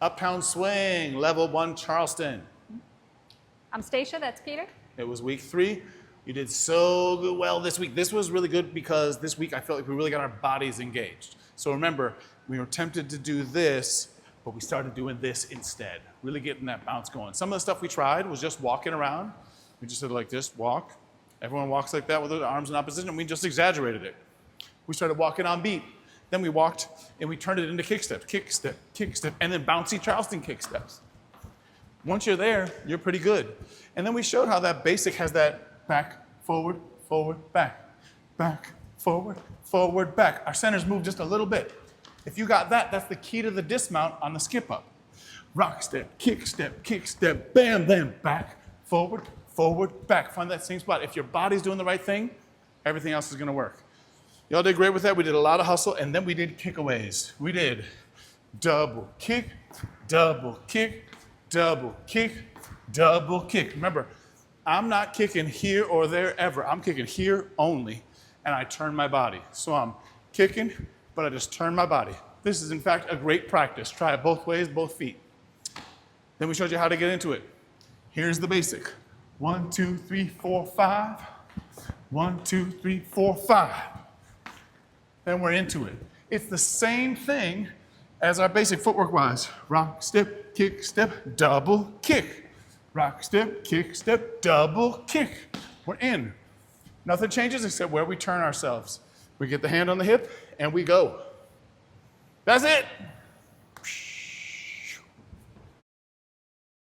Uptown Swing, level 1 Charleston. I'm Stacia, that's Peter. It was week 3. You did so good well this week. This was really good because this week I felt like we really got our bodies engaged. So remember, we were tempted to do this, but we started doing this instead. Really getting that bounce going. Some of the stuff we tried was just walking around. We just did like this, walk. Everyone walks like that with their arms in opposition, and we just exaggerated it. We started walking on beat. Then we walked and we turned it into kick steps, kick step, and then bouncy Charleston kick steps. Once you're there, you're pretty good. And then we showed how that basic has that back, forward, forward, back, forward, forward, back. Our centers move just a little bit. If you got that, that's the key to the dismount on the skip up. Rock step, bam, bam, back, forward, forward, back. Find that same spot. If your body's doing the right thing, everything else is gonna work. Y'all did great with that. We did a lot of hustle, and then we did kickaways. We did double kick, double kick, double kick, double kick. Remember, I'm not kicking here or there ever. I'm kicking here only, and I turn my body. So I'm kicking, but I just turn my body. This is, in fact, a great practice. Try it both ways, both feet. Then we showed you how to get into it. Here's the basic. 1, 2, 3, 4, 5. 1, 2, 3, 4, 5. Then we're into it. It's the same thing as our basic footwork wise. Rock, step, double kick. Rock, step, double kick. We're in. Nothing changes except where we turn ourselves. We get the hand on the hip and we go. That's it.